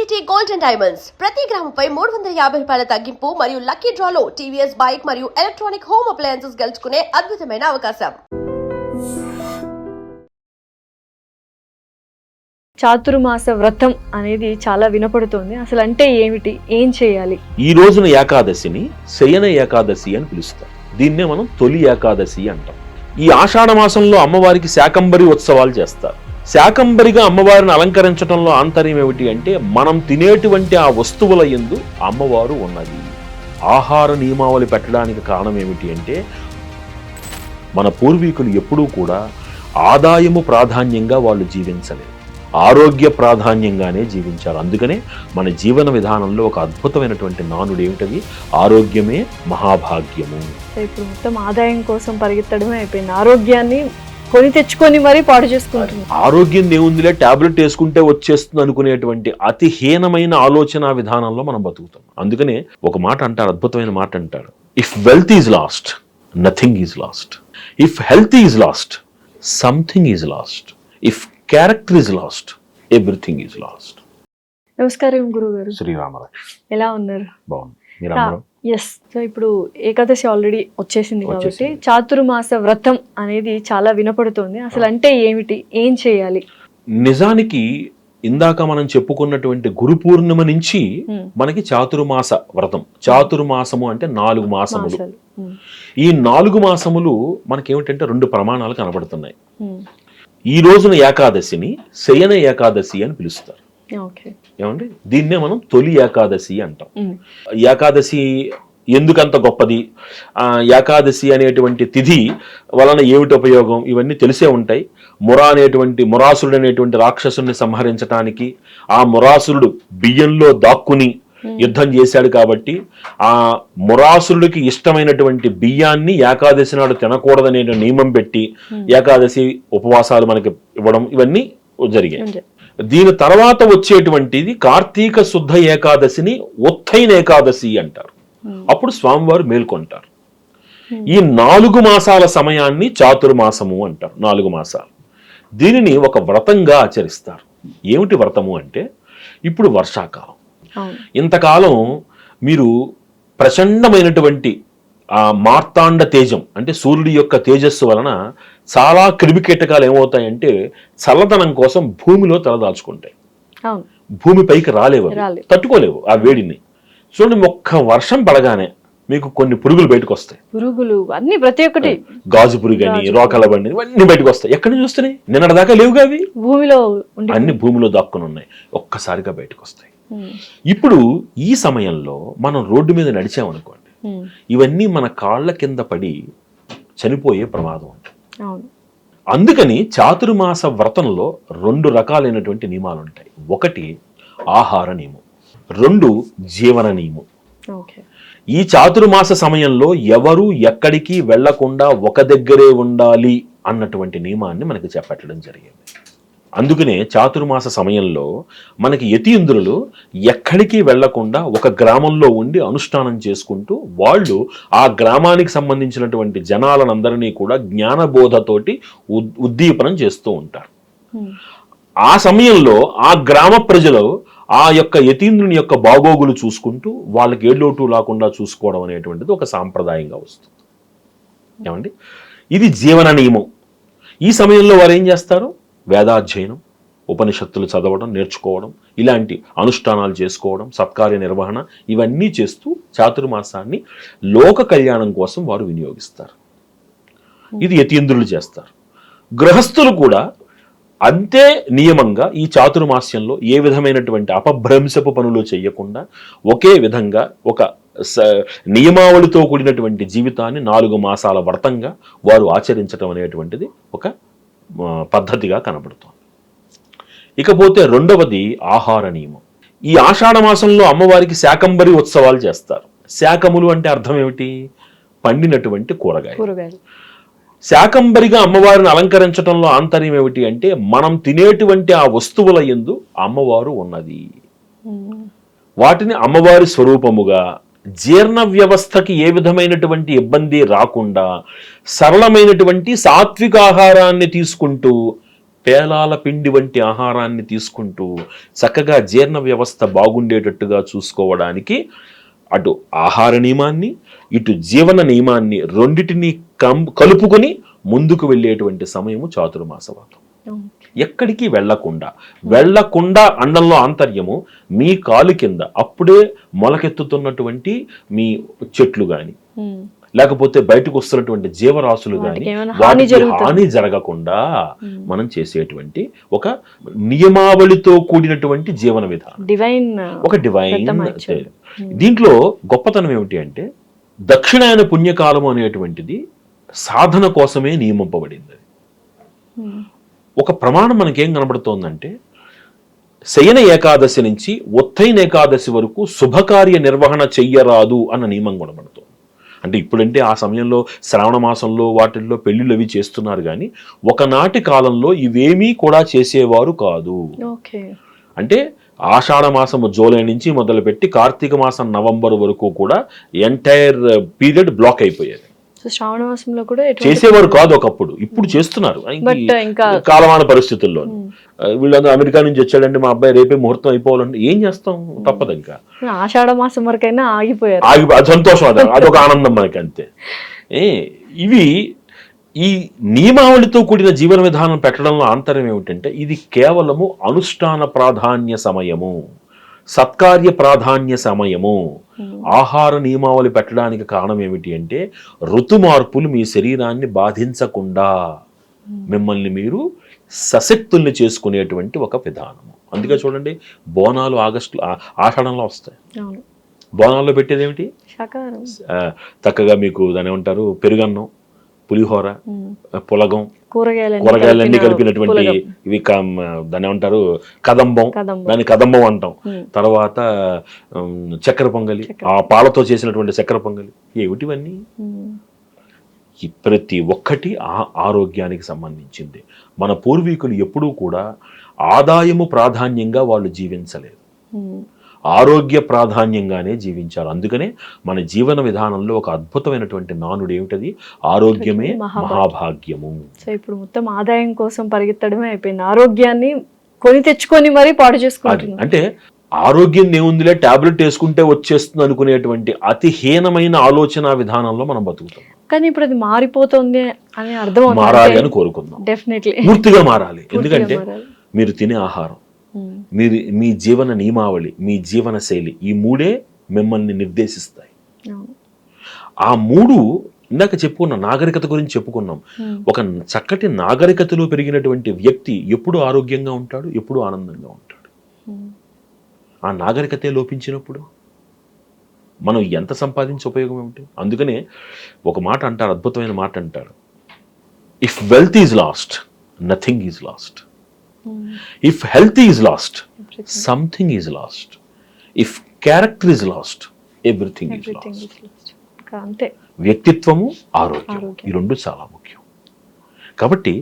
IGT Gold and Diamonds ప్రతి గ్రాముపై 350 రూపాయల తగ్గింపు మరియు లక్కీ డ్రాలో టీవీఎస్ బైక్ మరియు ఎలక్ట్రానిక్ హోమ్ అప్లయన్సెస్ గెలుచుకునే అద్భుతమైన అవకాశం. చాతుర్మాస వ్రతం అనేది చాలా వినపడుతోంది. అసలు అంటే ఏమిటి, ఏం చేయాలి? ఈ రోజున ఏకాదశిని శయన ఏకాదశి అని పిలుస్తాం. దీన్నే మనం తొలి ఏకాదశి అంటాం. ఈ ఆషాఢ మాసంలో అమ్మవారికి శాకంబరి ఉత్సవాలు చేస్తారు. శాకంబరిగా అమ్మవారిని అలంకరించడంలో ఆంతర్యం ఏమిటి అంటే, మనం తినేటువంటి ఆ వస్తువుల యందు అమ్మవారు ఉన్నది. ఆహార నియమావళి పెట్టడానికి కారణం ఏమిటి అంటే, మన పూర్వీకులు ఎప్పుడూ కూడా ఆదాయము ప్రాధాన్యంగా వాళ్ళు జీవించలేదు, ఆరోగ్య ప్రాధాన్యంగానే జీవించారు. అందుకనే మన జీవన విధానంలో ఒక అద్భుతమైనటువంటి నానుడు ఏమిటది, ఆరోగ్యమే మహాభాగ్యము. ఇప్పుడు మొత్తం ఆదాయం కోసం పరిగెత్తడమే అయిపోయింది. ఆరోగ్యాన్ని కొని తెచ్చుకొని మరీ పాడు చేసుకుంటున్నాం. ఆరోగ్యం ఏముందిలే, టాబ్లెట్ వేసుకుంటే వచ్చేస్తుంది అనుకునేటువంటి అతి హీనమైన ఆలోచన విధానంలో మనం బతుకుతాం. అందుకనే ఒక మాట అంటారు, అద్భుతమైన మాట అంటారు, if wealth is lost nothing is lost, if health is lost something is lost, if character is lost everything is lost. నమస్కారం గురువు గారు. శ్రీరామరాజు. ఎలా ఉన్నారు? బాగుంది. మీరు ఎస్. సో ఇప్పుడు ఏకాదశి ఆల్రెడీ వచ్చేసింది కాబట్టి చాతుర్మాస వ్రతం అనేది చాలా వినపడుతోంది. అసలు అంటే ఏమిటి, ఏం చేయాలి? నిజానికి ఇందాక మనం చెప్పుకున్నటువంటి గురు పూర్ణిమ నుంచి మనకి చాతుర్మాస వ్రతం. చాతుర్మాసము అంటే 4 మాసములు. ఈ 4 మాసములు మనకేమిటంటే 2 ప్రమాణాలు కనబడుతున్నాయి. ఈ రోజున ఏకాదశిని శయన ఏకాదశి అని పిలుస్తారు. ఏమండి, దీన్నే మనం తొలి ఏకాదశి అంటాం. ఏకాదశి ఎందుకంత గొప్పది, ఏకాదశి అనేటువంటి తిథి వలన ఏమిటి ఉపయోగం, ఇవన్నీ తెలిసే ఉంటాయి. మురాసురుడు అనేటువంటి రాక్షసుని సంహరించడానికి ఆ మురాసురుడు బియ్యంలో దాక్కుని యుద్ధం చేశాడు కాబట్టి ఆ మురాసురుడికి ఇష్టమైనటువంటి బియ్యాన్ని ఏకాదశి నాడు తినకూడదనే నియమం పెట్టి ఏకాదశి ఉపవాసాలు మనకి ఇవ్వడం ఇవన్నీ జరిగాయి. దీని తర్వాత వచ్చేటువంటిది కార్తీక శుద్ధ ఏకాదశిని ఉత్తైన ఏకాదశి అంటారు. అప్పుడు స్వామివారు మేల్కొంటారు. ఈ 4 మాసాల సమయాన్ని చాతుర్మాసము అంటారు. 4 మాసాలు. దీనిని ఒక వ్రతంగా ఆచరిస్తారు. ఏమిటి వ్రతము అంటే, ఇప్పుడు వర్షాకాలం. ఇంతకాలం మీరు ప్రచండమైనటువంటి ఆ మార్తాండ తేజం అంటే సూర్యుడి యొక్క తేజస్సు వలన చాలా క్రిమికీటకాలు ఏమవుతాయంటే చల్లదనం కోసం భూమిలో తలదాల్చుకుంటాయి. భూమి పైకి రాలేవు, తట్టుకోలేవు ఆ వేడిని. చూడండి, ఒక్క వర్షం పడగానే మీకు కొన్ని పురుగులు బయటకు వస్తాయి. పురుగులు అన్ని ప్రతి ఒక్కటి, గాజు పురుగు అని, రోకల బండి, ఇవన్నీ బయటకు వస్తాయి. ఎక్కడి నుంచి వస్తున్నాయి? నిన్నటిదాకా లేవుగా అవి, భూమిలో అన్ని భూమిలో దాక్కుని ఉన్నాయి, ఒక్కసారిగా బయటకు వస్తాయి. ఇప్పుడు ఈ సమయంలో మనం రోడ్డు మీద నడిచామనుకోండి, ఇవన్నీ మన కాళ్ళ కింద పడి చనిపోయే ప్రమాదం ఉంటుంది. అందుకని చాతుర్మాస వ్రతంలో 2 రకాలైనటువంటి నియమాలు ఉంటాయి. ఒకటి ఆహార నియమం, 2 జీవన నియమం. ఈ చాతుర్మాస సమయంలో ఎవరు ఎక్కడికి వెళ్లకుండా ఒక దగ్గరే ఉండాలి అన్నటువంటి నియమాన్ని మనకి చెప్పట్టడం జరిగింది. అందుకనే చాతుర్మాస సమయంలో మనకి యతీంద్రులు ఎక్కడికి వెళ్లకుండా ఒక గ్రామంలో ఉండి అనుష్ఠానం చేసుకుంటూ వాళ్ళు ఆ గ్రామానికి సంబంధించినటువంటి జనాలనందరినీ కూడా జ్ఞానబోధతోటి ఉద్దీపనం చేస్తూ ఉంటారు. ఆ సమయంలో ఆ గ్రామ ప్రజలు ఆ యొక్క యతీంద్రుని యొక్క బాగోగులు చూసుకుంటూ వాళ్ళకి ఏ లోటు లేకుండా చూసుకోవడం అనేటువంటిది ఒక సాంప్రదాయంగా వస్తుంది. ఏమండి, ఇది జీవన నియమం. ఈ సమయంలో వారు ఏం చేస్తారు? వేదాధ్యయనం, ఉపనిషత్తులు చదవడం, నేర్చుకోవడం, ఇలాంటి అనుష్ఠానాలు చేసుకోవడం, సత్కార్య నిర్వహణ, ఇవన్నీ చేస్తూ చాతుర్మాసాన్ని లోక కళ్యాణం కోసం వారు వినియోగిస్తారు. ఇది యతీంద్రులు చేస్తారు. గృహస్థులు కూడా అంతే నియమంగా ఈ చాతుర్మాస్యంలో ఏ విధమైనటువంటి అపభ్రంశపు పనులు చేయకుండా ఒకే విధంగా ఒక నియమావళితో కూడినటువంటి జీవితాన్ని 4 మాసాల వ్రతంగా వారు ఆచరించడం అనేటువంటిది ఒక పద్ధతిగా కనబడుతోంది. ఇకపోతే 2వది ఆహార నియమం. ఈ ఆషాఢ మాసంలో అమ్మవారికి శాకంబరి ఉత్సవాలు చేస్తారు. శాకములు అంటే అర్థం ఏమిటి? పండినటువంటి కూరగాయలు. శాకంబరిగా అమ్మవారిని అలంకరించడంలో ఆంతర్యం ఏమిటి అంటే, మనం తినేటువంటి ఆ వస్తువుల యందు అమ్మవారు ఉన్నది. వాటిని అమ్మవారి స్వరూపముగా జీర్ణ వ్యవస్థకి ఏ విధమైనటువంటి ఇబ్బంది రాకుండా సరళమైనటువంటి సాత్విక ఆహారాన్ని తీసుకుంటూ పేలాల పిండి వంటి ఆహారాన్ని తీసుకుంటూ చక్కగా జీర్ణ వ్యవస్థ బాగుండేటట్టుగా చూసుకోవడానికి అటు ఆహార నియమాన్ని ఇటు జీవన నియమాన్ని రెండిటిని కలుపుకొని ముందుకు వెళ్ళేటువంటి సమయము చాతుర్మాస వ్రతం. ఎక్కడికి వెళ్లకుండా అండంలో ఆంతర్యము మీ కాలు కింద అప్పుడే మొలకెత్తుతున్నటువంటి మీ చెట్లు గాని లేకపోతే బయటకు వస్తున్నటువంటి జీవరాశులు గాని వాటికి హాని జరగకుండా మనం చేసేటువంటి ఒక నియమావళితో కూడినటువంటి జీవన విధానం, ఒక డివైన్. దీంట్లో గొప్పతనం ఏమిటి అంటే దక్షిణాయన పుణ్యకాలము అనేటువంటిది సాధన కోసమే నియమింపబడింది. ఒక ప్రమాణం మనకేం కనబడుతోందంటే శయన ఏకాదశి నుంచి ఉత్తైన ఏకాదశి వరకు శుభకార్య నిర్వహణ చెయ్యరాదు అన్న నియమం కనబడుతోంది. అంటే ఇప్పుడంటే ఆ సమయంలో శ్రావణ మాసంలో వాటిల్లో పెళ్లిళ్ళు అవి చేస్తున్నారు కానీ ఒకనాటి కాలంలో ఇవేమీ కూడా చేసేవారు కాదు. అంటే ఆషాఢ మాసము జూలై నుంచి మొదలుపెట్టి కార్తీక మాసం నవంబర్ వరకు కూడా ఎంటైర్ పీరియడ్ బ్లాక్ అయిపోయేది. శ్రావణ మాసంలో కూడా చేసేవారు కాదు ఒకప్పుడు, ఇప్పుడు చేస్తున్నారు కాలమాన పరిస్థితుల్లో. వీళ్ళందరూ అమెరికా నుంచి వచ్చాడంటే మా అబ్బాయి రేపే ముహూర్తం అయిపోవాలంటే ఏం చేస్తాం, తప్పదు. ఇంకా ఆషాఢ మాసం వరకైనా ఆగిపోయారు, సంతోషం, అదొక ఆనందం మనకి అంతే. ఇవి ఈ నియమావళితో కూడిన జీవన విధానం పెట్టడంలో ఆంతర్యం ఏమిటంటే ఇది కేవలము అనుష్ఠాన ప్రాధాన్య సమయము, సత్కార్య ప్రాధాన్య సమయము. ఆహార నియమావళి పెట్టడానికి కారణం ఏమిటి అంటే ఋతు మార్పులు మీ శరీరాన్ని బాధించకుండా మిమ్మల్ని మీరు సశక్తుల్ని చేసుకునేటువంటి ఒక విధానము. అందుకే చూడండి బోనాలు ఆషాఢంలో వస్తాయి. బోనాల్లో పెట్టేది ఏమిటి, చక్కగా మీకు దాని ఏమంటారు పెరుగన్నం, పులిహోర, పులగం, కూరగాయలన్నీ కలిపినటువంటి ఇవి దాన్ని ఏమంటారు కదంబం, దాన్ని కదంబం అంటాం. తర్వాత చక్కెర పొంగలి, ఆ పాలతో చేసినటువంటి చక్కెర పొంగలి. ఏమిటివన్నీ ప్రతి ఒక్కటి ఆరోగ్యానికి సంబంధించింది. మన పూర్వీకులు ఎప్పుడూ కూడా ఆదాయము ప్రాధాన్యంగా వాళ్ళు జీవించలేదు, ఆరోగ్య ప్రాధాన్యంగానే జీవించారు. అందుకనే మన జీవన విధానంలో ఒక అద్భుతమైనటువంటి నానుడు ఏమిటది, ఆరోగ్యమే మహాభాగ్యము. సో ఇప్పుడు మొత్తం ఆదాయం కోసం పరిగెత్తడమే అయిపోయింది, ఆరోగ్యాన్ని కొని తెచ్చుకొని మరీ పాడు చేసుకుంటున్నారు. అంటే ఆరోగ్యం ఏముందిలే టాబ్లెట్ వేసుకుంటే వచ్చేస్తుంది అనుకునేటువంటి అతి హీనమైన ఆలోచన విధానంలో మనం బతుకుతాం. కానీ ఇప్పుడు అది మారిపోతుంది అని అర్థం, మారాలి అని కోరుకుందాం, డెఫినెట్లీ పూర్తిగా మారాలి. ఎందుకంటే మీరు తినే ఆహారం, మీరు మీ జీవన నియమావళి, మీ జీవన శైలి, ఈ మూడే మిమ్మల్ని నిర్దేశిస్తాయి. ఆ మూడు ఇందాక చెప్పుకున్న నాగరికత గురించి చెప్పుకున్నాం. ఒక చక్కటి నాగరికతలో పెరిగినటువంటి వ్యక్తి ఎప్పుడు ఆరోగ్యంగా ఉంటాడు, ఎప్పుడు ఆనందంగా ఉంటాడు. ఆ నాగరికతే లోపించినప్పుడు మనం ఎంత సంపాదించే ఉపయోగం ఏమిటి? అందుకనే ఒక మాట అంటారు, అద్భుతమైన మాట అంటారు, if wealth is lost nothing is lost, if health is lost something is lost, if character is lost everything is lost. అంతే, వ్యక్తిత్వము ఆరోగ్యం ఈ రెండు చాలా ముఖ్యం. కాబట్టి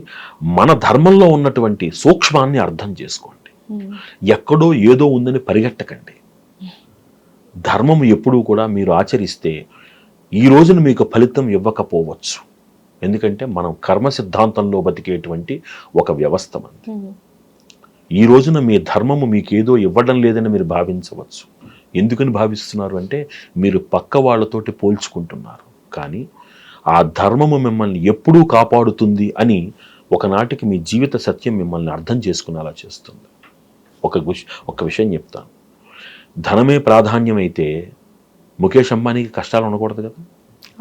మన ధర్మంలో ఉన్నటువంటి సూక్ష్మాన్ని అర్థం చేసుకోండి. ఎక్కడో ఏదో ఉందని పరిగెట్టకండి. ధర్మం ఎప్పుడూ కూడా మీరు ఆచరిస్తే ఈ రోజున మీకు ఫలితం ఇవ్వకపోవచ్చు. ఎందుకంటే మనం కర్మ సిద్ధాంతంలో బతికేటువంటి ఒక వ్యవస్థ మనది. ఈ రోజున మీ ధర్మము మీకేదో ఇవ్వడం లేదని మీరు భావించవచ్చు. ఎందుకని భావిస్తున్నారు అంటే మీరు పక్క వాళ్ళతోటి పోల్చుకుంటున్నారు. కానీ ఆ ధర్మము మిమ్మల్ని ఎప్పుడూ కాపాడుతుంది అని ఒకనాటికి మీ జీవిత సత్యం మిమ్మల్ని అర్థం చేసుకునేలా చేస్తుంది. ఒక విషయం చెప్తాను, ధనమే ప్రాధాన్యమైతే ముఖేష్ అంబానీకి కష్టాలు ఉండకూడదు కదా,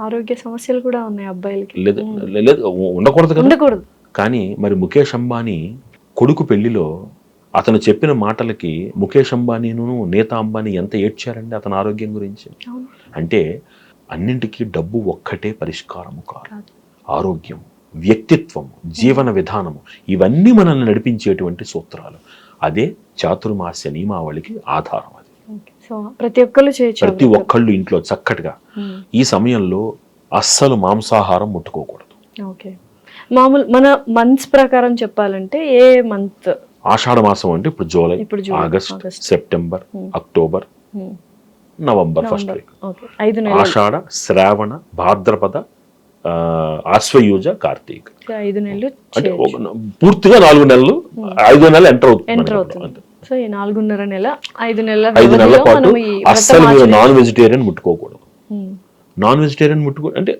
ఆరోగ్య సమస్యలు కూడా ఉన్నాయి అబ్బాయిలకి, లేదు ఉండకూడదు కదా. కానీ మరి ముఖేష్ అంబానీ కొడుకు పెళ్లిలో అతను చెప్పిన మాటలకి ముఖేష్ అంబానీను నీతా అంబానీ ఎంత ఏడ్చారండి అతని ఆరోగ్యం గురించి. అంటే అన్నింటికీ డబ్బు ఒక్కటే పరిష్కారము కాదు. ఆరోగ్యం, వ్యక్తిత్వం, జీవన విధానము ఇవన్నీ మనల్ని నడిపించేటువంటి సూత్రాలు. అదే చాతుర్మాస్య నియమావళికి ఆధారం. అది ప్రతి ఒక్కళ్ళు ఇంట్లో చక్కటిగా ఈ సమయంలో అస్సలు మాంసాహారం ముట్టుకోకూడదు. మామూలు మన మంత్స్ ప్రకారం చెప్పాలంటే ఏ మంత్? ఆషాఢ మాసం అంటే ఇప్పుడు July, August, September, October, November first week. Ashadha, Shravana, Bhadrapada, Ashwayuja Kartik 5 నెలలు అంటే పూర్తిగా 4 నెలలు 5వ నెల ఎంటర్ ఎంటర్ అవుతుంది. అవుతుంది. సో ఈ 4.5 నెల 5 నెలల 5 నెలల వ్యవధిలో పాటు మనం ఈ అస్సలు మీరు నాన్ వెజిటేరియన్ ముట్టుకోకూడదు. ఉమ్, నాన్ వెజిటేరియన్ అంటే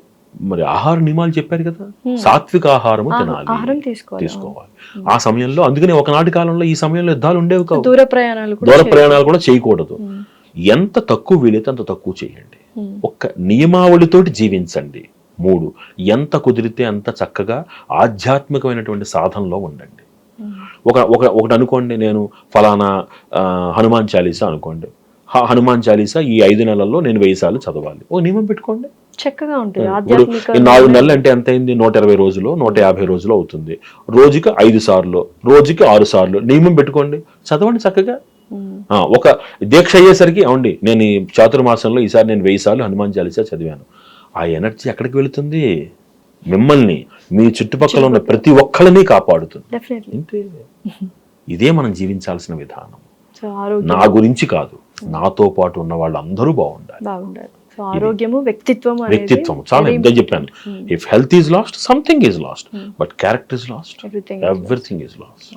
మరి ఆహార నియమాలు చెప్పారు కదా, సాత్విక ఆహారము తినాలి, ఆహారం తీసుకోవాలి. తీసుకోవాలి. ఆ సమయంలో అందుకనే ఒకనాటి కాలంలో ఈ సమయంలో యుద్ధాలు ఉండేవి కావు, దూర ప్రయాణాలు కూడా దూర ప్రయాణాలు కూడా చేయకూడదు. ఎంత తక్కువ వీలైతే అంత తక్కువ చేయండి. ఒక్క నియమావళితోటి జీవించండి. 3, ఎంత కుదిరితే అంత చక్కగా ఆధ్యాత్మికమైనటువంటి సాధనలో ఉండండి. ఒకటి అనుకోండి, నేను ఫలానా హనుమాన్ చాలీసా అనుకోండి, హనుమాన్ చాలీసా ఈ 5 నెలల్లో నేను 1000 సార్లు చదవాలి. ఓ నియమం పెట్టుకోండి, చక్కగా ఉంటుంది. ఇప్పుడు ఈ 4 నెలలు అంటే ఎంత అయింది? 120 రోజులు 150 రోజులు అవుతుంది. రోజుకి 5 సార్లు, రోజుకి 6 సార్లు నియమం పెట్టుకోండి, చదవండి చక్కగా. ఒక దీక్ష అయ్యేసరికి అవండి నేను ఈ చాతుర్మాసంలో ఈసారి నేను 1000 సార్లు హనుమాన్ చాలీసా చదివాను. ఆ ఎనర్జీ ఎక్కడికి వెళుతుంది? మిమ్మల్ని, మీ చుట్టుపక్కల ఉన్న ప్రతి ఒక్కళ్ళని కాపాడుతుంది. అంతే. ఇదే మనం జీవించాల్సిన విధానం. నా గురించి కాదు, నాతో పాటు ఉన్న వాళ్ళందరూ బాగుండాలి. సో ఆరోగ్యము, వ్యక్తిత్వం చాలా ఎంత చెప్పాను. If health is lost, something is lost, but character is lost, everything is lost.